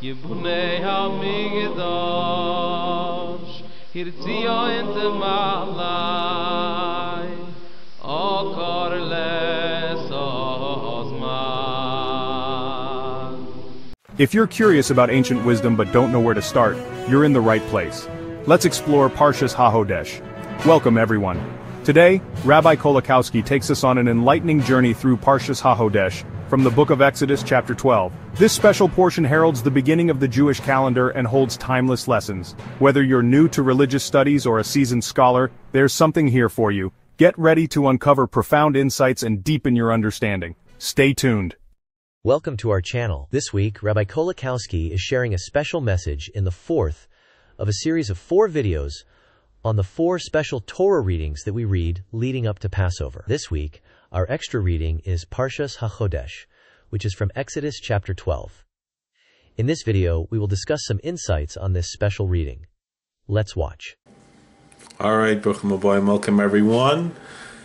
Yibnei HaMikdash Hirtzio Ente Malai Okar Lesozman. If you're curious about ancient wisdom but don't know where to start, you're in the right place. Let's explore Parshas HaChodesh. Welcome everyone. Today, Rabbi Kolakowski takes us on an enlightening journey through Parshas HaChodesh, from the book of Exodus chapter 12. This special portion heralds the beginning of the Jewish calendar and holds timeless lessons. Whether you're new to religious studies or a seasoned scholar, there's something here for you. Get ready to uncover profound insights and deepen your understanding. Stay tuned. Welcome to our channel. This week, Rabbi Kolakowski is sharing a special message in the fourth of a series of 4 videos on the 4 special Torah readings that we read leading up to Passover. This week, our extra reading is Parshas HaChodesh, which is from Exodus chapter 12. In this video, we will discuss some insights on this special reading. Let's watch. All right, Bruchim Aboy, welcome everyone,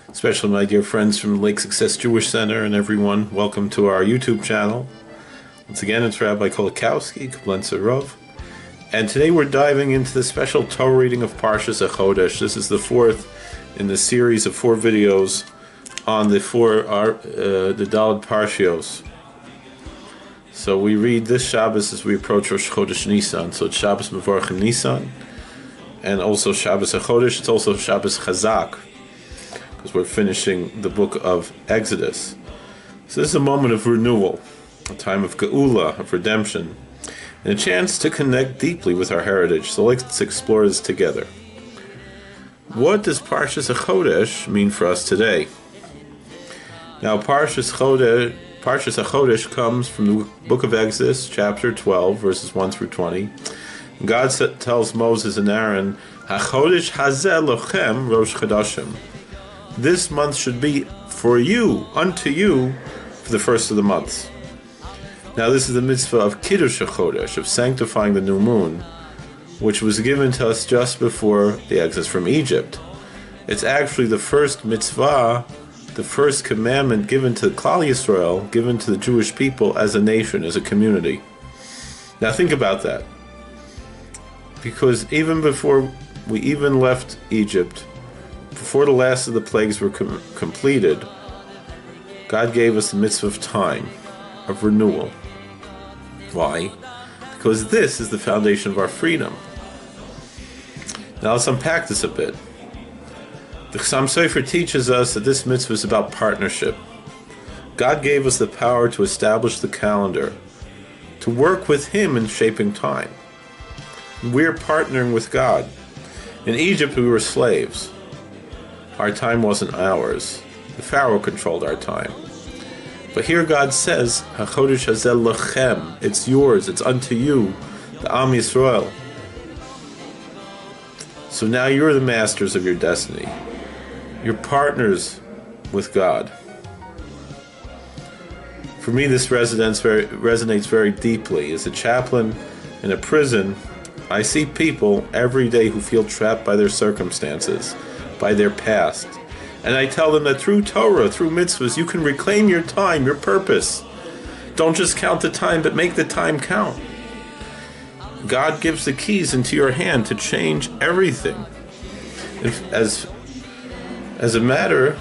especially my dear friends from Lake Success Jewish Center and everyone. Welcome to our YouTube channel. Once again, it's Rabbi Kolakowski, Koblenzer Rov. And today we're diving into the special Torah reading of Parshas HaChodesh. This is the 4th in the series of 4 videos on the Daled Parshios. So we read this Shabbos as we approach Rosh Chodesh Nisan. So it's Shabbos Mevorachim Nisan, and also Shabbos HaChodesh. It's also Shabbos Chazak, because we're finishing the book of Exodus. So this is a moment of renewal, a time of Geula, of redemption, and a chance to connect deeply with our heritage. So let's explore this together. What does Parshas HaChodesh mean for us today? Now, Parshas HaChodesh comes from the book of Exodus, chapter 12, verses 1 through 20. And God tells Moses and Aaron, HaChodesh hazeh lochem Rosh Chodashim. This month should be for you, unto you, for the first of the months. Now, this is the mitzvah of Kiddush HaChodesh, of sanctifying the new moon, which was given to us just before the exodus from Egypt. It's actually the first mitzvah, the first commandment given to Klal Yisrael, given to the Jewish people as a nation, as a community. Now think about that. Because even before we even left Egypt, before the last of the plagues were completed, God gave us the mitzvah of time, of renewal. Why? Because this is the foundation of our freedom. Now let's unpack this a bit. The Chasam Sofer teaches us that this mitzvah is about partnership. God gave us the power to establish the calendar, to work with Him in shaping time. We're partnering with God. In Egypt, we were slaves. Our time wasn't ours. The Pharaoh controlled our time. But here God says, HaChodesh hazeh lochem, it's yours, it's unto you, the Am Yisrael. So now you're the masters of your destiny. You're partners with God. For me, this resonates very deeply. As a chaplain in a prison, I see people every day who feel trapped by their circumstances, by their past. And I tell them that through Torah, through mitzvahs, you can reclaim your time, your purpose. Don't just count the time, but make the time count. God gives the keys into your hand to change everything. As a matter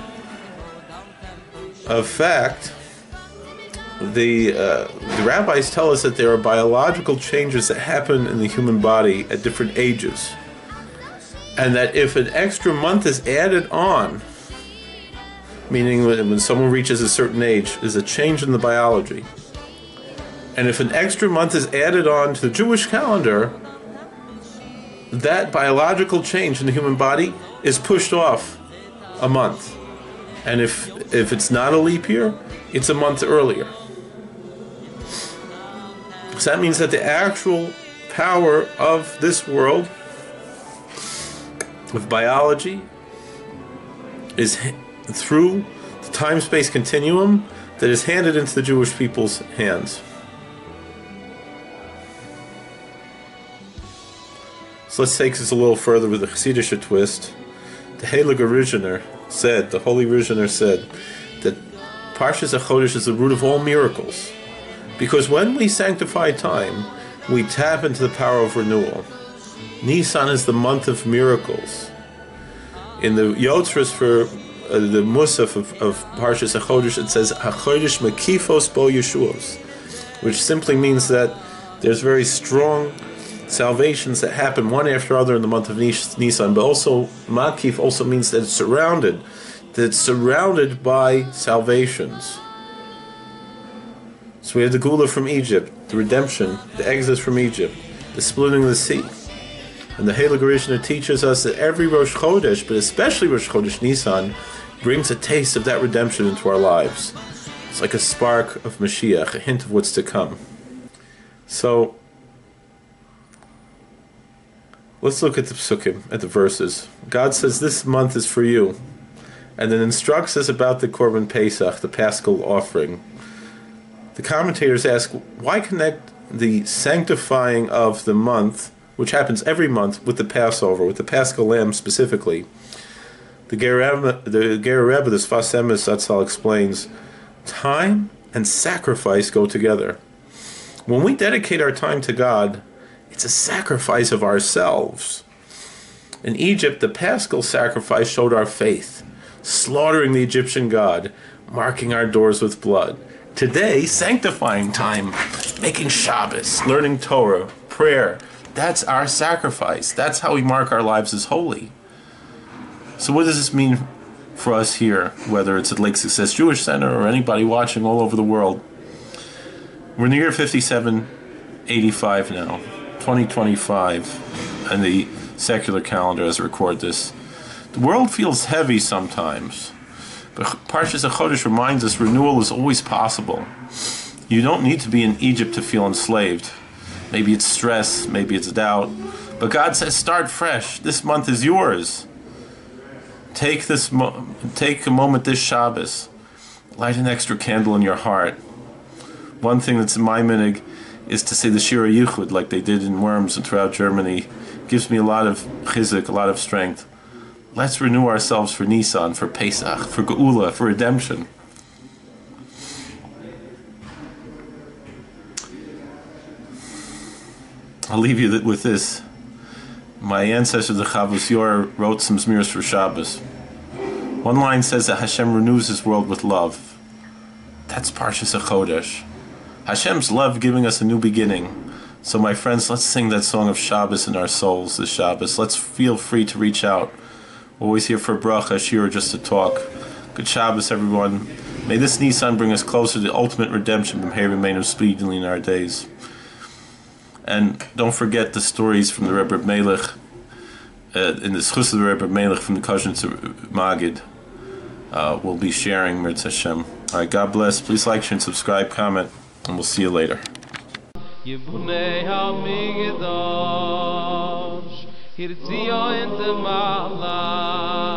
of fact, the rabbis tell us that there are biological changes that happen in the human body at different ages. And that if an extra month is added on, meaning when someone reaches a certain age, there's a change in the biology. And if an extra month is added on to the Jewish calendar, that biological change in the human body is pushed off a month. And if it's not a leap year, it's a month earlier. So that means that the actual power of this world, of biology, is through the time-space continuum that is handed into the Jewish people's hands. So let's take this a little further with a Hasidic twist. The Heilige Ruzhiner said, the Holy Ruzhiner said, that Parshas HaChodesh is the root of all miracles. Because when we sanctify time, we tap into the power of renewal. Nisan is the month of miracles. In the Yotzros for the Musaf of Parshas HaChodesh, it says HaChodesh Mekifos Bo Yeshuos, which simply means that there's very strong salvations that happen one after other in the month of Nisan, but also Makif also means that it's surrounded by salvations. So we have the Gula from Egypt, the redemption, the exodus from Egypt, the splitting of the sea. And the Heilige Ruzhiner teaches us that every Rosh Chodesh, but especially Rosh Chodesh Nisan, brings a taste of that redemption into our lives. It's like a spark of Mashiach, a hint of what's to come. So, let's look at the psukim, at the verses. God says this month is for you, and then instructs us about the Korban Pesach, the Paschal offering. The commentators ask, why connect the sanctifying of the month, which happens every month, with the Passover, with the Paschal Lamb specifically? The Ger Rebbe, the Sfas Emes explains, time and sacrifice go together. When we dedicate our time to God, it's a sacrifice of ourselves. In Egypt, the Paschal sacrifice showed our faith, slaughtering the Egyptian god, marking our doors with blood. Today, sanctifying time, making Shabbos, learning Torah, prayer, that's our sacrifice. That's how we mark our lives as holy. So what does this mean for us here, whether it's at Lake Success Jewish Center or anybody watching all over the world? We're in the year 5785 now, 2025, and the secular calendar as I record this. The world feels heavy sometimes, but Parshas HaChodesh reminds us renewal is always possible. You don't need to be in Egypt to feel enslaved. Maybe it's stress, maybe it's doubt, but God says start fresh. This month is yours. Take a moment this Shabbos. Light an extra candle in your heart. One thing that's in my minhag is to say the Shira Yichud like they did in Worms and throughout Germany. Gives me a lot of chizuk, a lot of strength. Let's renew ourselves for Nisan, for Pesach, for Geula, for redemption. I'll leave you with this. My ancestor, the Chavos Yor, wrote some Zmiros for Shabbos. One line says that Hashem renews his world with love. That's Parshas HaChodesh. Hashem's love giving us a new beginning. So my friends, let's sing that song of Shabbos in our souls this Shabbos. Let's feel free to reach out. We're always here for bracha, shir, just to talk. Good Shabbos, everyone. May this Nisan bring us closer to the ultimate redemption from Remain speedily in our days. And don't forget the stories from the Rebbe Melech, in the Sfas of the Rebbe Melech from the Kozhnitz Magid. We'll be sharing Mirz Hashem. All right, God bless. Please like, share, and subscribe, comment, and we'll see you later. Yibnei HaMikdash, Hirtzia in the Malah.